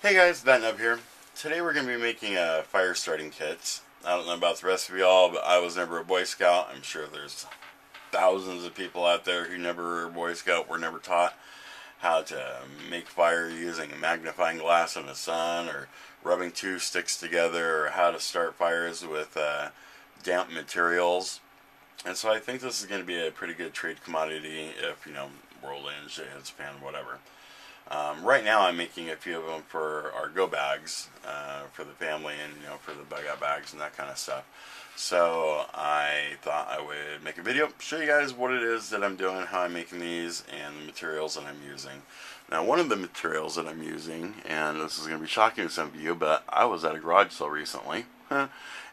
Hey guys, Thatnub here. Today we're going to be making fire starting kits. I don't know about the rest of y'all, but I was never a Boy Scout. I'm sure there's thousands of people out there who never were a Boy Scout, were never taught how to make fire using a magnifying glass in the sun, or rubbing two sticks together, or how to start fires with damp materials. And so I think this is going to be a pretty good trade commodity if, world ends, Japan, whatever. Right now I'm making a few of them for our go bags, for the family, and for the bug out bags and that kind of stuff. So I thought I would make a video, show you guys what it is that I'm doing, how I'm making these, and the materials that I'm using. Now, one of the materials that I'm using, and this is going to be shocking to some of you, but I was at a garage sale recently, and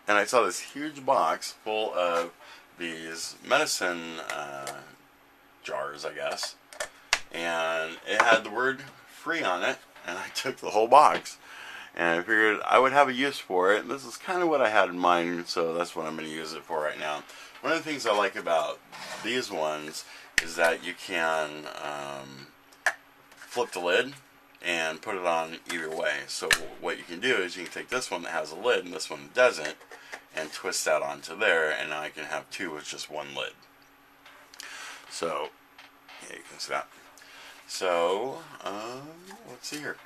I saw this huge box full of these medicine jars, I guess. And it had the word free on it, and I took the whole box, and I figured I would have a use for it. This is kind of what I had in mind, so that's what I'm going to use it for right now. One of the things I like about these ones is that you can flip the lid and put it on either way. So what you can do is you can take this one that has a lid and this one that doesn't, and twist that onto there, and now I can have two with just one lid. So yeah, you can see that. So, let's see here.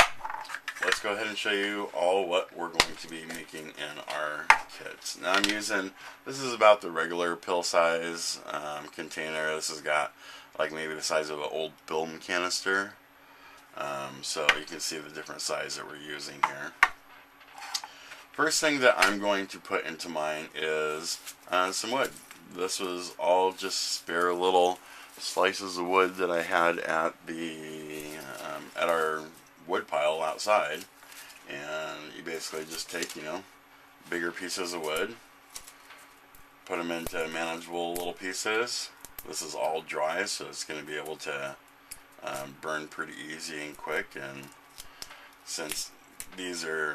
Let's go ahead and show you all what we're going to be making in our kits. Now I'm using, this is about the regular pill size container. This has got like maybe the size of an old film canister. So you can see the different size that we're using here. First thing that I'm going to put into mine is some wood. This was all just spare little slices of wood that I had at at our wood pile outside, and you basically just take bigger pieces of wood, put them into manageable little pieces. This is all dry, so it's going to be able to burn pretty easy and quick. And since these are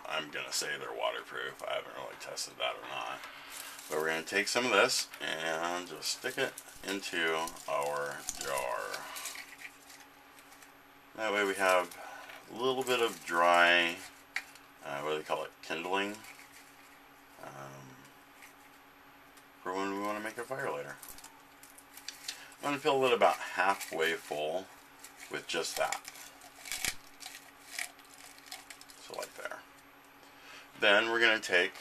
I'm gonna say they're waterproof, I haven't really tested that or not. But we're going to take some of this and just stick it into our jar. That way we have a little bit of dry, what do they call it, kindling, for when we want to make a fire later. I'm going to fill it about halfway full with just that. So like there. Then we're going to take,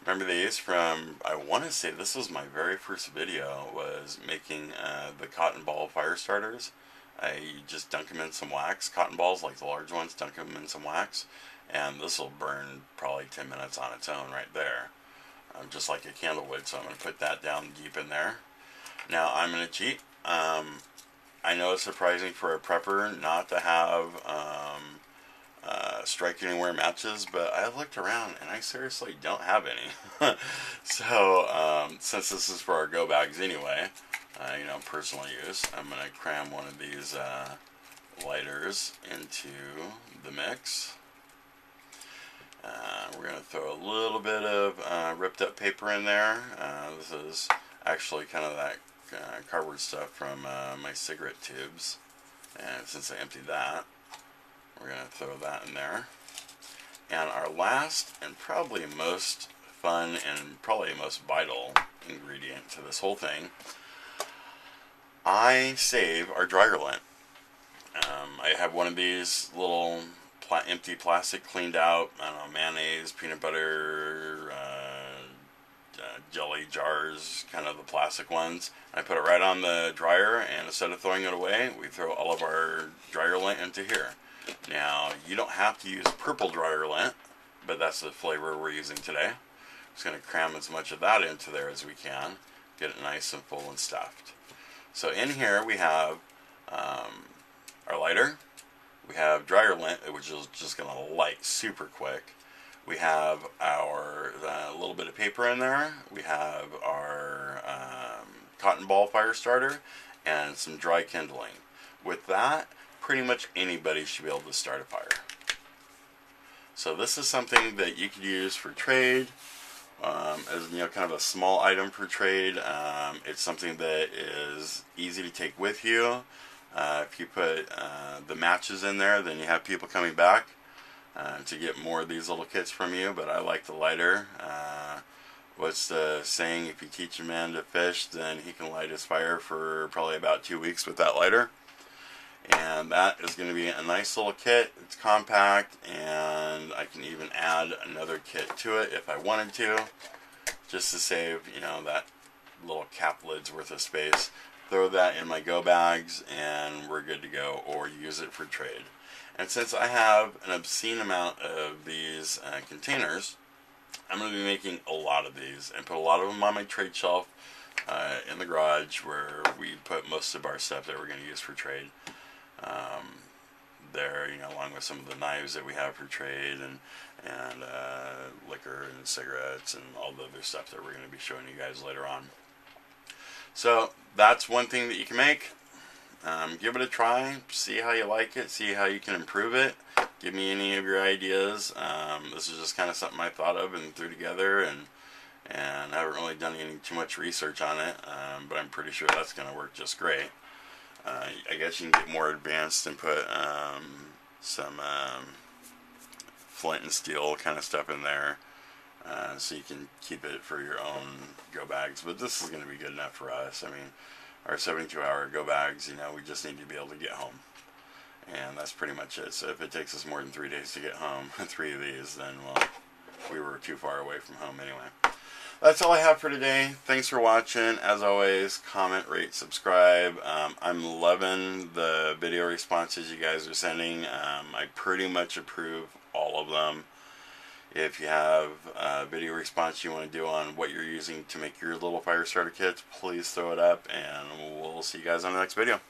remember these from, I want to say this was my very first video, was making the cotton ball fire starters. I just dunk them in some wax, cotton balls like the large ones, dunk them in some wax, and this will burn probably 10 minutes on its own right there, just like a candle would. So I'm going to put that down deep in there. Now I'm going to cheat. I know it's surprising for a prepper not to have strike anywhere matches, but I looked around and I seriously don't have any. So since this is for our go bags anyway, personal use, I'm going to cram one of these lighters into the mix. We're going to throw a little bit of ripped up paper in there. This is actually kind of that cardboard stuff from my cigarette tubes, and since I emptied that, we're going to throw that in there. And our last and probably most fun and probably most vital ingredient to this whole thing, I save our dryer lint. I have one of these little empty plastic cleaned out, I don't know, mayonnaise, peanut butter, jelly jars, kind of the plastic ones. I put it right on the dryer, and instead of throwing it away, we throw all of our dryer lint into here. Now, you don't have to use purple dryer lint, but that's the flavor we're using today. Just going to cram as much of that into there as we can, get it nice and full and stuffed. So in here we have our lighter, we have dryer lint, which is just going to light super quick. We have our little bit of paper in there, we have our cotton ball fire starter, and some dry kindling. With that, pretty much anybody should be able to start a fire. So this is something that you could use for trade, as kind of a small item for trade. It's something that is easy to take with you. If you put the matches in there, then you have people coming back to get more of these little kits from you, but I like the lighter. What's the saying? If you teach a man to fish, then he can light his fire for probably about 2 weeks with that lighter. And that is going to be a nice little kit. It's compact, and I can even add another kit to it if I wanted to, just to save, you know, that little cap lid's worth of space. Throw that in my go bags, and we're good to go, or use it for trade. And since I have an obscene amount of these containers, I'm going to be making a lot of these and put a lot of them on my trade shelf in the garage, where we put most of our stuff that we're going to use for trade. There, you know, along with some of the knives that we have for trade, and liquor and cigarettes and all the other stuff that we're going to be showing you guys later on. So that's one thing that you can make. Give it a try, see how you like it, see how you can improve it. Give me any of your ideas. This is just kind of something I thought of and threw together, and I haven't really done any too much research on it, but I'm pretty sure that's going to work just great. I guess you can get more advanced and put some flint and steel kind of stuff in there, so you can keep it for your own go bags. But this is going to be good enough for us. I mean, our 72-hour go bags, you know, we just need to be able to get home. And that's pretty much it. So if it takes us more than 3 days to get home, 3 of these, then, well, we were too far away from home anyway. That's all I have for today. Thanks for watching. As always, comment, rate, subscribe. I'm loving the video responses you guys are sending. I pretty much approve all of them. If you have a video response you want to do on what you're using to make your little fire starter kits, please throw it up, and we'll see you guys on the next video.